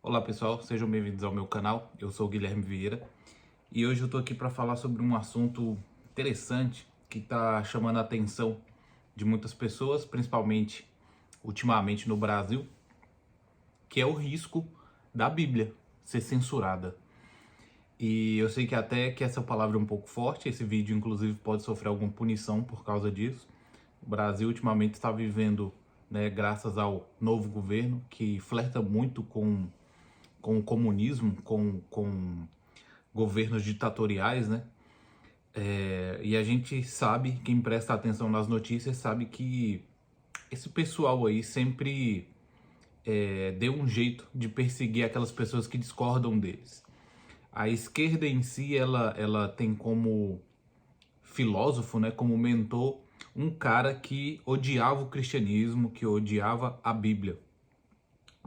Olá pessoal, sejam bem-vindos ao meu canal. Eu sou o Guilherme Vieira e hoje eu estou aqui para falar sobre um assunto interessante que está chamando a atenção de muitas pessoas, principalmente ultimamente no Brasil, que é o risco da Bíblia ser censurada. E eu sei que até que essa palavra é um pouco forte, esse vídeo inclusive pode sofrer alguma punição por causa disso. O Brasil ultimamente está vivendo, né, graças ao novo governo que flerta muito com o comunismo, com governos ditatoriais, né? E a gente sabe, quem presta atenção nas notícias sabe que esse pessoal aí sempre deu um jeito de perseguir aquelas pessoas que discordam deles. A esquerda em si, ela tem como filósofo, né, como mentor, um cara que odiava o cristianismo, que odiava a Bíblia.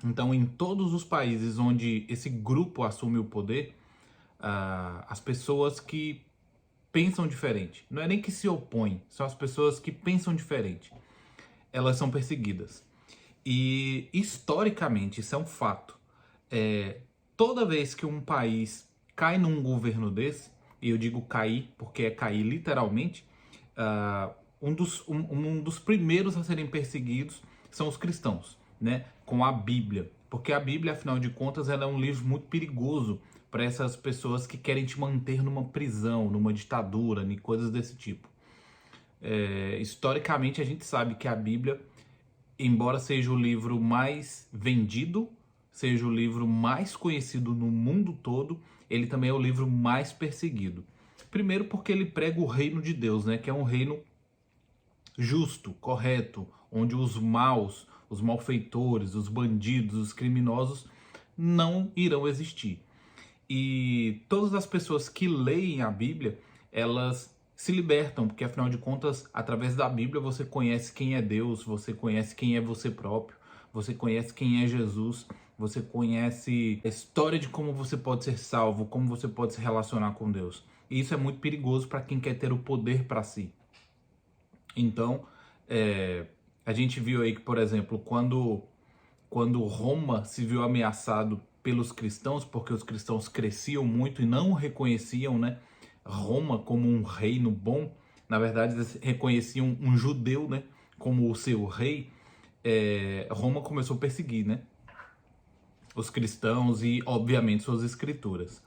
Então, em todos os países onde esse grupo assume o poder, as pessoas que pensam diferente, não é nem que se opõem, são as pessoas que pensam diferente, elas são perseguidas. E historicamente, isso é um fato. Toda vez que um país cai num governo desse, e eu digo cair porque é cair literalmente, um dos primeiros a serem perseguidos são os cristãos, né? Com a Bíblia. Porque a Bíblia, afinal de contas, ela é um livro muito perigoso para essas pessoas que querem te manter numa prisão, numa ditadura, em coisas desse tipo. Historicamente, a gente sabe que a Bíblia, embora seja o livro mais vendido, seja o livro mais conhecido no mundo todo, ele também é o livro mais perseguido. Primeiro porque ele prega o reino de Deus, né? Que é um reino justo, correto, onde os maus, os malfeitores, os bandidos, os criminosos não irão existir. E todas as pessoas que leem a Bíblia, elas se libertam, porque afinal de contas, através da Bíblia você conhece quem é Deus, você conhece quem é você próprio, você conhece quem é Jesus, você conhece a história de como você pode ser salvo, como você pode se relacionar com Deus. E isso é muito perigoso para quem quer ter o poder para si. Então, a gente viu aí que, por exemplo, quando Roma se viu ameaçado pelos cristãos, porque os cristãos cresciam muito e não reconheciam, né, Roma como um reino bom, na verdade eles reconheciam um judeu, né, como o seu rei, Roma começou a perseguir, né, os cristãos e, obviamente, suas escrituras.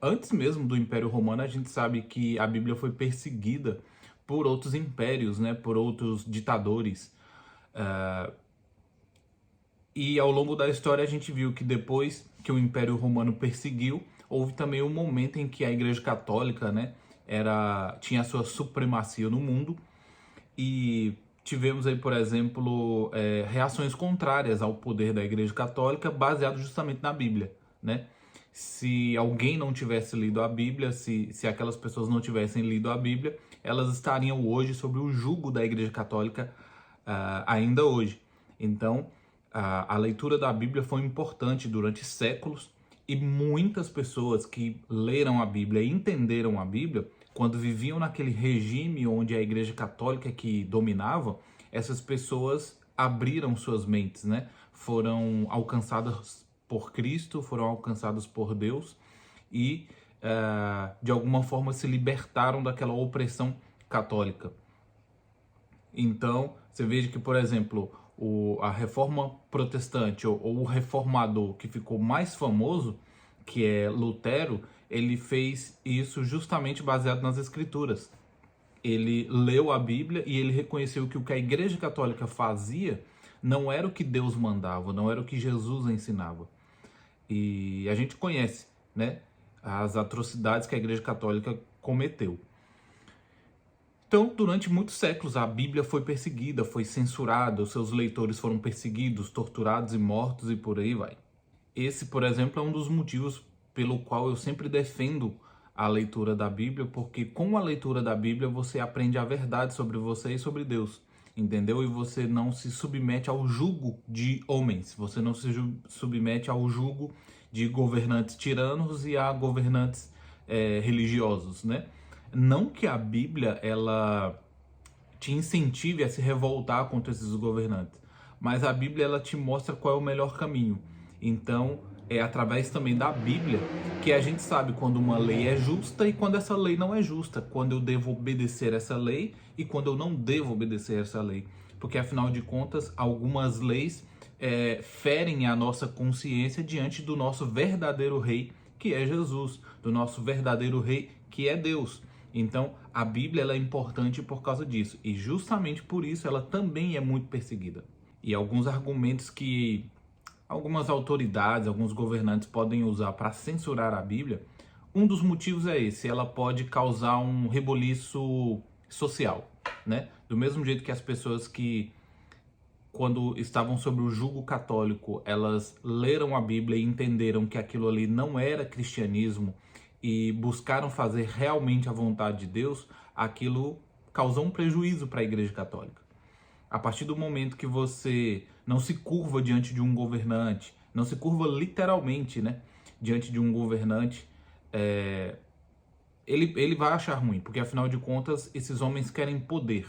Antes mesmo do Império Romano, a gente sabe que a Bíblia foi perseguida por outros impérios, né, por outros ditadores. E ao longo da história a gente viu que depois que o Império Romano perseguiu, houve também um momento em que a Igreja Católica, né, tinha a sua supremacia no mundo e tivemos aí, por exemplo, reações contrárias ao poder da Igreja Católica baseado justamente na Bíblia, né? Se alguém não tivesse lido a Bíblia, se aquelas pessoas não tivessem lido a Bíblia, elas estariam hoje sob o jugo da Igreja Católica, ainda hoje. Então, a leitura da Bíblia foi importante durante séculos e muitas pessoas que leram a Bíblia e entenderam a Bíblia, quando viviam naquele regime onde a Igreja Católica que dominava, essas pessoas abriram suas mentes, né? Foram alcançadas por Cristo, foram alcançadas por Deus e, de alguma forma, se libertaram daquela opressão católica. Então, você veja que, por exemplo, a reforma protestante ou o reformador que ficou mais famoso, que é Lutero, ele fez isso justamente baseado nas escrituras. Ele leu a Bíblia e ele reconheceu que o que a Igreja Católica fazia não era o que Deus mandava, não era o que Jesus ensinava. E a gente conhece, né, as atrocidades que a Igreja Católica cometeu. Então, durante muitos séculos, a Bíblia foi perseguida, foi censurada, os seus leitores foram perseguidos, torturados e mortos e por aí vai. Esse, por exemplo, é um dos motivos pelo qual eu sempre defendo a leitura da Bíblia, porque com a leitura da Bíblia você aprende a verdade sobre você e sobre Deus, entendeu? E você não se submete ao jugo de homens, você não se submete ao jugo de governantes tiranos e a governantes religiosos, né? Não que a Bíblia ela te incentive a se revoltar contra esses governantes, mas a Bíblia ela te mostra qual é o melhor caminho. Então, é através também da Bíblia que a gente sabe quando uma lei é justa e quando essa lei não é justa, quando eu devo obedecer essa lei e quando eu não devo obedecer essa lei. Porque, afinal de contas, algumas leis ferem a nossa consciência diante do nosso verdadeiro rei, que é Jesus, do nosso verdadeiro rei, que é Deus. Então, a Bíblia ela é importante por causa disso. E justamente por isso ela também é muito perseguida. E alguns argumentos que algumas autoridades, alguns governantes podem usar para censurar a Bíblia, um dos motivos é esse: ela pode causar um reboliço social, né? Do mesmo jeito que as pessoas que, quando estavam sob o jugo católico, elas leram a Bíblia e entenderam que aquilo ali não era cristianismo e buscaram fazer realmente a vontade de Deus, aquilo causou um prejuízo para a Igreja Católica. A partir do momento que você não se curva diante de um governante, não se curva literalmente, né, diante de um governante, ele vai achar ruim, porque afinal de contas esses homens querem poder,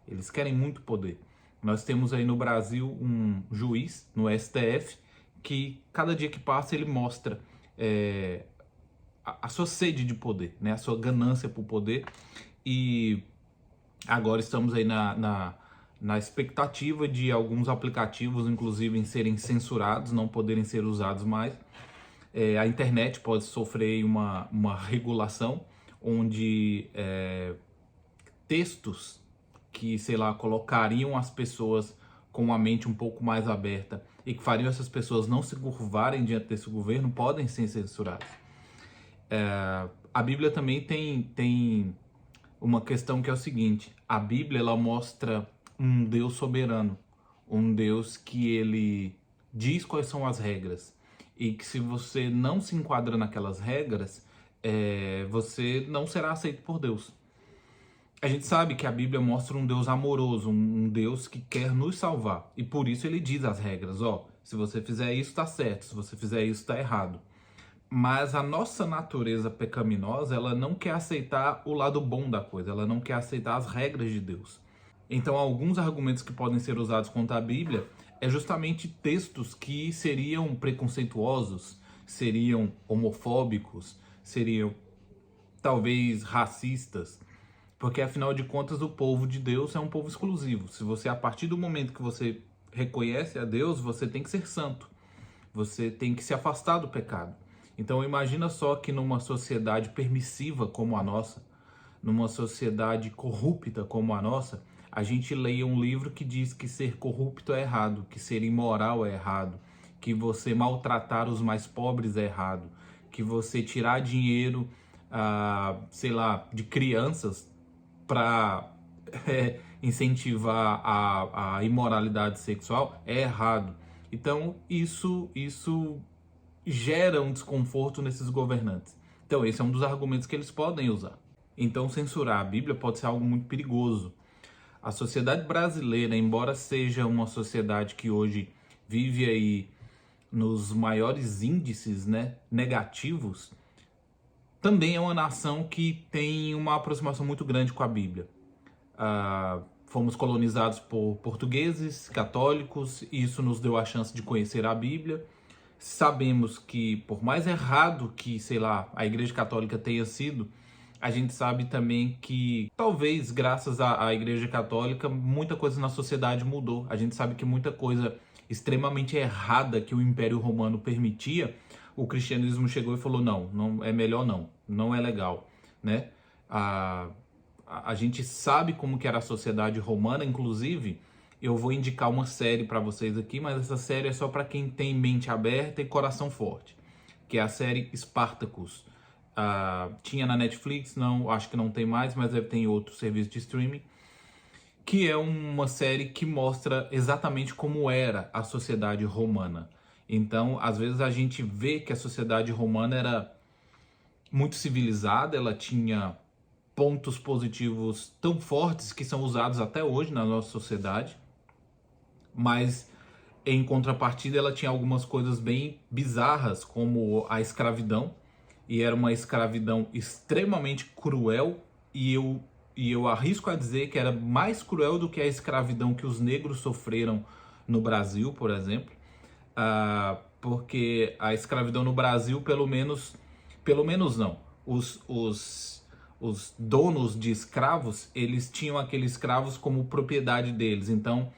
eles querem muito poder. Nós temos aí no Brasil um juiz no STF que cada dia que passa ele mostra a sua sede de poder, né, a sua ganância por poder, e agora estamos aí na expectativa de alguns aplicativos, inclusive, em serem censurados, não poderem ser usados mais. A internet pode sofrer uma regulação onde textos que, sei lá, colocariam as pessoas com a mente um pouco mais aberta e que fariam essas pessoas não se curvarem diante desse governo podem ser censurados. A Bíblia também tem uma questão que é o seguinte: a Bíblia ela mostra um Deus soberano, um Deus que ele diz quais são as regras e que se você não se enquadra naquelas regras, você não será aceito por Deus. A gente sabe que a Bíblia mostra um Deus amoroso, um Deus que quer nos salvar, e por isso ele diz as regras: ó, se você fizer isso tá certo, se você fizer isso tá errado. Mas a nossa natureza pecaminosa, ela não quer aceitar o lado bom da coisa, ela não quer aceitar as regras de Deus. Então, alguns argumentos que podem ser usados contra a Bíblia é justamente textos que seriam preconceituosos, seriam homofóbicos, seriam talvez racistas, porque afinal de contas o povo de Deus é um povo exclusivo. Se você, a partir do momento que você reconhece a Deus, você tem que ser santo, você tem que se afastar do pecado. Então imagina só que numa sociedade permissiva como a nossa, numa sociedade corrupta como a nossa, a gente leia um livro que diz que ser corrupto é errado, que ser imoral é errado, que você maltratar os mais pobres é errado, que você tirar dinheiro, sei lá, de crianças para incentivar a imoralidade sexual é errado. Então isso gera um desconforto nesses governantes. Então esse é um dos argumentos que eles podem usar. Então censurar a Bíblia pode ser algo muito perigoso. A sociedade brasileira, embora seja uma sociedade que hoje vive aí nos maiores índices, né, negativos, também é uma nação que tem uma aproximação muito grande com a Bíblia. Fomos colonizados por portugueses, católicos, e isso nos deu a chance de conhecer a Bíblia. Sabemos que, por mais errado que, sei lá, a Igreja Católica tenha sido, a gente sabe também que, talvez, graças à Igreja Católica, muita coisa na sociedade mudou. A gente sabe que muita coisa extremamente errada que o Império Romano permitia, o cristianismo chegou e falou: não é melhor não é legal, né? A gente sabe como que era a sociedade romana, inclusive eu vou indicar uma série para vocês aqui, mas essa série é só para quem tem mente aberta e coração forte, que é a série Spartacus. Tinha na Netflix, não, acho que não tem mais, mas deve ter em outro serviço de streaming, que é uma série que mostra exatamente como era a sociedade romana. Então, às vezes a gente vê que a sociedade romana era muito civilizada, ela tinha pontos positivos tão fortes que são usados até hoje na nossa sociedade, mas em contrapartida ela tinha algumas coisas bem bizarras, como a escravidão, e era uma escravidão extremamente cruel, e eu arrisco a dizer que era mais cruel do que a escravidão que os negros sofreram no Brasil, por exemplo. porque a escravidão no Brasil, pelo menos não, os donos de escravos, eles tinham aqueles escravos como propriedade deles. Então,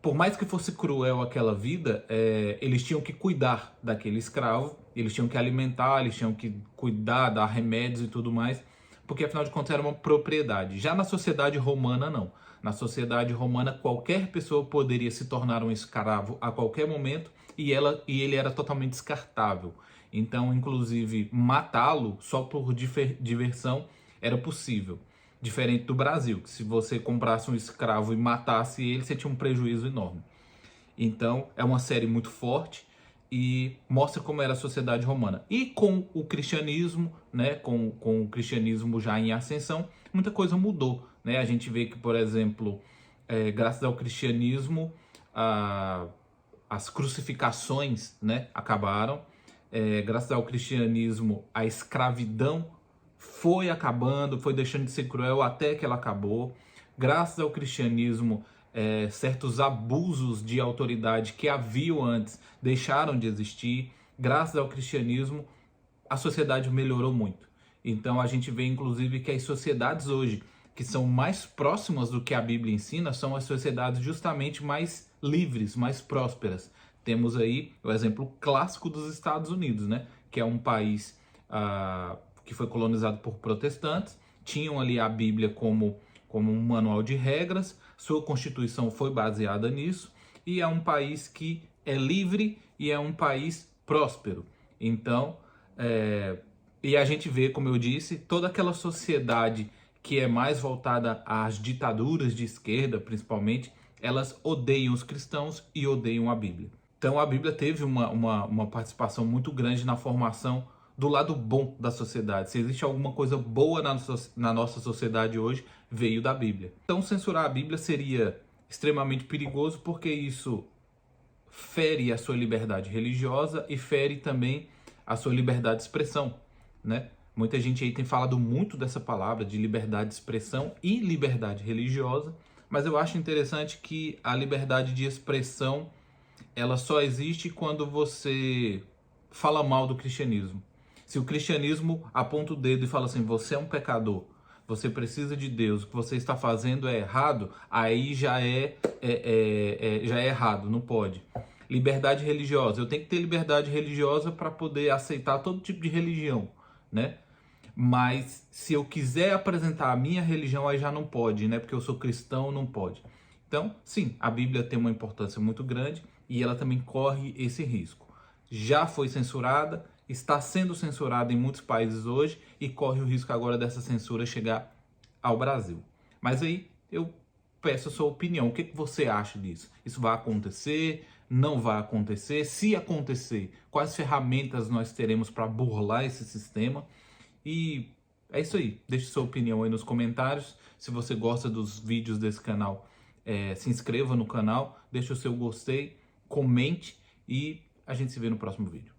por mais que fosse cruel aquela vida, eles tinham que cuidar daquele escravo, eles tinham que alimentar, eles tinham que cuidar, dar remédios e tudo mais, porque afinal de contas era uma propriedade. Já na sociedade romana, não. Na sociedade romana, qualquer pessoa poderia se tornar um escravo a qualquer momento e ele era totalmente descartável. Então, inclusive, matá-lo só por diversão era possível. Diferente do Brasil, que se você comprasse um escravo e matasse ele, você tinha um prejuízo enorme. Então, é uma série muito forte e mostra como era a sociedade romana. E com o cristianismo, né, com o cristianismo já em ascensão, muita coisa mudou. Né? A gente vê que, por exemplo, graças ao cristianismo, as crucificações, né, acabaram. Graças ao cristianismo, a escravidão foi acabando, foi deixando de ser cruel até que ela acabou. Graças ao cristianismo, certos abusos de autoridade que haviam antes deixaram de existir. Graças ao cristianismo, a sociedade melhorou muito. Então a gente vê inclusive que as sociedades hoje, que são mais próximas do que a Bíblia ensina, são as sociedades justamente mais livres, mais prósperas. Temos aí o exemplo clássico dos Estados Unidos, né? Que é um país que foi colonizado por protestantes, tinham ali a Bíblia como um manual de regras, sua Constituição foi baseada nisso, e é um país que é livre e é um país próspero. Então, e a gente vê, como eu disse, toda aquela sociedade que é mais voltada às ditaduras de esquerda, principalmente, elas odeiam os cristãos e odeiam a Bíblia. Então a Bíblia teve uma participação muito grande na formação do lado bom da sociedade. Se existe alguma coisa boa na nossa sociedade hoje, veio da Bíblia. Então censurar a Bíblia seria extremamente perigoso, porque isso fere a sua liberdade religiosa e fere também a sua liberdade de expressão, né? Muita gente aí tem falado muito dessa palavra de liberdade de expressão e liberdade religiosa, mas eu acho interessante que a liberdade de expressão ela só existe quando você fala mal do cristianismo. Se o cristianismo aponta o dedo e fala assim, você é um pecador, você precisa de Deus, o que você está fazendo é errado, aí já é errado, não pode. Liberdade religiosa, eu tenho que ter liberdade religiosa para poder aceitar todo tipo de religião, né? Mas se eu quiser apresentar a minha religião, aí já não pode, né? Porque eu sou cristão, não pode. Então, sim, a Bíblia tem uma importância muito grande e ela também corre esse risco. Já foi censurada, está sendo censurada em muitos países hoje e corre o risco agora dessa censura chegar ao Brasil. Mas aí eu peço a sua opinião. O que você acha disso? Isso vai acontecer? Não vai acontecer? Se acontecer, quais ferramentas nós teremos para burlar esse sistema? E é isso aí. Deixe sua opinião aí nos comentários. Se você gosta dos vídeos desse canal, se inscreva no canal, deixe o seu gostei, comente e a gente se vê no próximo vídeo.